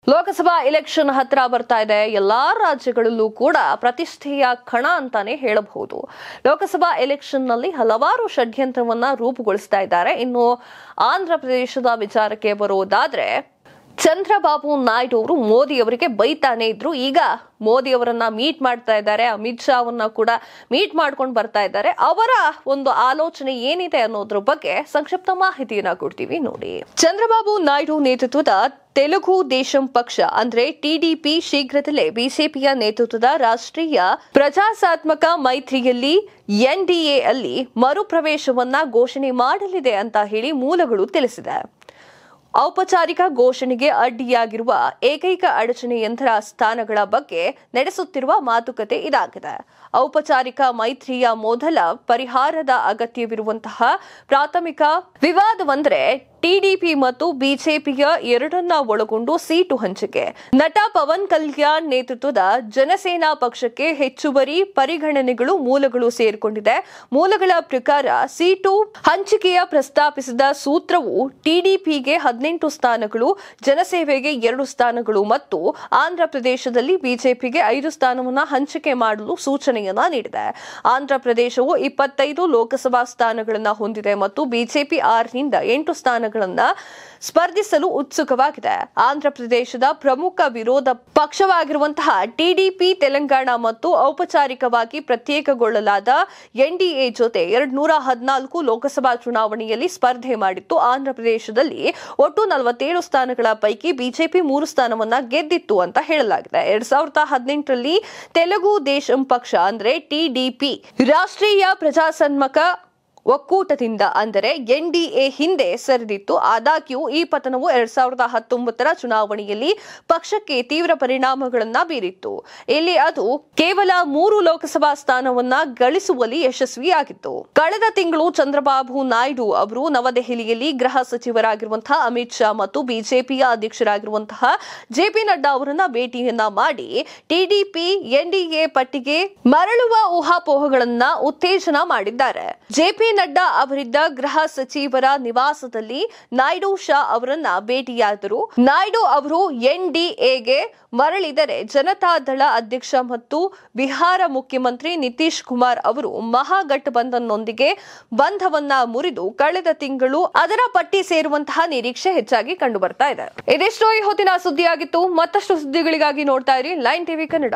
Lok Sabha election ಹತ್ರ ಬರ್ತಾ ಇದೆ. ಎಲ್ಲಾ ರಾಜ್ಯಗಳಲ್ಲೂ ಕೂಡ ಪ್ರತಿಷ್ಠೆಯ ಕಣ ಅಂತಾನೆ ಹೇಳಬಹುದು. ಲೋಕಸಭಾ ಎಲೆಕ್ಷನ್ ನಲ್ಲಿ ಹಲವಾರು ಷಡ್ಯಂತ್ರವನ್ನ ರೂಪುಗೊಳಿಸ್ತಾ ಇದ್ದಾರೆ. ಇನ್ನು ಆಂಧ್ರ ಪ್ರದೇಶದ ವಿಚಾರಕ್ಕೆ ಬರೋದಾದ್ರೆ, ಚಂದ್ರಬಾಬು ನಾಯ್ಡು ಅವರು ಮೋದಿ ಅವರಿಗೆ ಬೈತಾನೆ ಇದ್ರು. ಈಗ ಮೋದಿ ಅವರನ್ನ ಮೀಟ್ ಮಾಡ್ತಾ ಇದ್ದಾರೆ. ಅಮಿತ್ ಶಾ ಅವನ್ನ ಕೂಡ ಮೀಟ್ ಮಾಡ್ಕೊಂಡು ಬರ್ತಾ ಇದ್ದಾರೆ. ಅವರ ಒಂದು ಆಲೋಚನೆ ಏನಿದೆ ಅನ್ನೋದ್ರ ಬಗ್ಗೆ ಸಂಕ್ಷಿಪ್ತ ಮಾಹಿತಿಯನ್ನ ಕೊಡ್ತೀವಿ ನೋಡಿ. ಚಂದ್ರಬಾಬು ನಾಯ್ಡು ನೇತೃತ್ವದ ತೆಲುಗು ದೇಶಂ ಪಕ್ಷ ಅಂದ್ರೆ ಟಿಡಿಪಿ ಶೀಘ್ರದಲ್ಲೇ ಬಿಜೆಪಿಯ ನೇತೃತ್ವದ ರಾಷ್ಟ್ರೀಯ ಪ್ರಜಾಸತ್ತಾತ್ಮಕ ಮೈತ್ರಿಯಲ್ಲಿ ಎನ್ಡಿಎ ಅಲ್ಲಿ ಮರುಪ್ರವೇಶವನ್ನ ಘೋಷಣೆ ಮಾಡಲಿದೆ ಅಂತ ಹೇಳಿ ಮೂಲಗಳು ತಿಳಿಸಿದೆ. ಔಪಚಾರಿಕ ಘೋಷಣೆಗೆ ಅಡ್ಡಿಯಾಗಿರುವ ಏಕೈಕ ಅಡಚಣೆ ಯಂತ್ರ ಸ್ಥಾನಗಳ ಬಗ್ಗೆ ನಡೆಸುತ್ತಿರುವ ಮಾತುಕತೆ ಇದಾಗಿದೆ. ಔಪಚಾರಿಕ ಮೈತ್ರಿಯ ಮೊದಲ ಪರಿಹಾರದ ಅಗತ್ಯವಿರುವಂತಹ ಪ್ರಾಥಮಿಕ ವಿವಾದವಂದ್ರೆ ಟಿಡಿಪಿ ಮತ್ತು ಬಿಜೆಪಿಯ ಎರಡನ್ನ ಒಳಗೊಂಡು ಸೀಟು ಹಂಚಿಕೆ. ನಟ ಪವನ್ ಕಲ್ಯಾಣ್ ನೇತೃತ್ವದ ಜನಸೇನಾ ಪಕ್ಷಕ್ಕೆ ಹೆಚ್ಚುವರಿ ಪರಿಗಣನೆಗಳು ಮೂಲಗಳು ಸೇರಿಕೊಂಡಿದೆ. ಮೂಲಗಳ ಪ್ರಕಾರ ಸೀಟು ಹಂಚಿಕೆಯ ಪ್ರಸ್ತಾಪಿಸಿದ ಸೂತ್ರವು ಟಿಡಿಪಿಗೆ 18 ಸ್ಥಾನಗಳು, ಜನಸೇವೆಗೆ 2 ಸ್ಥಾನಗಳು ಮತ್ತು ಆಂಧ್ರ ಪ್ರದೇಶದಲ್ಲಿ ಬಿಜೆಪಿಗೆ 5 ಸ್ಥಾನವನ್ನ ಹಂಚಿಕೆ ಮಾಡಲು ಸೂಚನೆಯನ್ನ ನೀಡಿದೆ. ಆಂಧ್ರ ಪ್ರದೇಶವು 25 ಲೋಕಸಭಾ ಸ್ಥಾನಗಳನ್ನು ಹೊಂದಿದೆ ಮತ್ತು ಬಿಜೆಪಿ 6ರಿಂದ 8 ಸ್ಥಾನಗಳನ್ನು ಸ್ಪರ್ಧಿಸಲು ಉತ್ಸುಕವಾಗಿದೆ. ಆಂಧ್ರ ಪ್ರದೇಶದ ಪ್ರಮುಖ ವಿರೋಧ ಪಕ್ಷವಾಗಿರುವಂತಹ ಟಿಡಿಪಿ ತೆಲಂಗಾಣ ಮತ್ತು ಔಪಚಾರಿಕವಾಗಿ ಪ್ರತ್ಯೇಕಗೊಳ್ಳಲಾದ ಎನ್ಡಿಎ ಜೊತೆ 214 ಲೋಕಸಭಾ ಚುನಾವಣೆಯಲ್ಲಿ ಸ್ಪರ್ಧೆ ಮಾಡಿತ್ತು. ಆಂಧ್ರ ಪ್ರದೇಶದಲ್ಲಿ ಒಟ್ಟು 47 ಸ್ಥಾನಗಳ ಪೈಕಿ ಬಿಜೆಪಿ 3 ಸ್ಥಾನವನ್ನ ಗೆದ್ದಿತ್ತು ಅಂತ ಹೇಳಲಾಗಿದೆ. 2018ರಲ್ಲಿ ತೆಲುಗು ದೇಶಂ ಪಕ್ಷ ಅಂದ್ರೆ ಟಿಡಿಪಿ ರಾಷ್ಟ್ರೀಯ ಪ್ರಜಾಸತ್ತಾತ್ಮಕ ಒಕ್ಕೂಟದಿಂದ ಅಂದರೆ ಎನ್ಡಿಎ ಹಿಂದೆ ಸರಿದಿತ್ತು. ಆದಾಗ್ಯೂ ಈ ಪತನವು 2019ರ ಚುನಾವಣೆಯಲ್ಲಿ ಪಕ್ಷಕ್ಕೆ ತೀವ್ರ ಪರಿಣಾಮಗಳನ್ನ ಬೀರಿತ್ತು. ಇಲ್ಲಿ ಅದು ಕೇವಲ 3 ಲೋಕಸಭಾ ಸ್ಥಾನವನ್ನ ಗಳಿಸುವಲ್ಲಿ ಯಶಸ್ವಿಯಾಗಿತ್ತು. ಕಳೆದ ತಿಂಗಳು ಚಂದ್ರಬಾಬು ನಾಯ್ಡು ಅವರು ನವದೆಹಲಿಯಲ್ಲಿ ಗೃಹ ಸಚಿವರಾಗಿರುವಂತಹ ಅಮಿತ್ ಶಾ ಮತ್ತು ಬಿಜೆಪಿಯ ಅಧ್ಯಕ್ಷರಾಗಿರುವಂತಹ ಜೆಪಿ ನಡ್ಡಾ ಅವರನ್ನ ಭೇಟಿಯನ್ನ ಮಾಡಿ ಟಿಡಿಪಿ ಎನ್ಡಿಎ ಪಟ್ಟಿಗೆ ಮರಳುವ ಊಹಾಪೋಹಗಳನ್ನ ಉತ್ತೇಜನ ಮಾಡಿದ್ದಾರೆ. ಜೆಪಿ ನಡ್ಡಾ ಅವರಿದ್ದ ಗೃಹ ಸಚಿವರ ನಿವಾಸದಲ್ಲಿ ನಾಯ್ಡು ಶಾ ಅವರನ್ನ ಭೇಟಿಯಾದರು. ನಾಯ್ಡು ಅವರು ಎನ್ಡಿಎಗೆ ಮರಳಿದರೆ ಜನತಾದಳ ಅಧ್ಯಕ್ಷ ಮತ್ತು ಬಿಹಾರ ಮುಖ್ಯಮಂತ್ರಿ ನಿತೀಶ್ ಕುಮಾರ್ ಅವರು ಮಹಾಗಠಬಂಧನ್ನೊಂದಿಗೆ ಬಂಧವನ್ನ ಮುರಿದು ಕಳೆದ ತಿಂಗಳು ಅದರ ಪಟ್ಟಿ ಸೇರುವಂತಹ ನಿರೀಕ್ಷೆ ಹೆಚ್ಚಾಗಿ ಕಂಡು ಬರ್ತಾ ಇದೆ. ಇದಿಷ್ಟು ಈ ಹೊತ್ತಿನ ಸುದ್ದಿಯಾಗಿತ್ತು. ಮತ್ತಷ್ಟು ಸುದ್ದಿಗಳಿಗಾಗಿ ನೋಡ್ತಾ ಇರಿ ಲೈನ್ ಟಿವಿ ಕನ್ನಡ.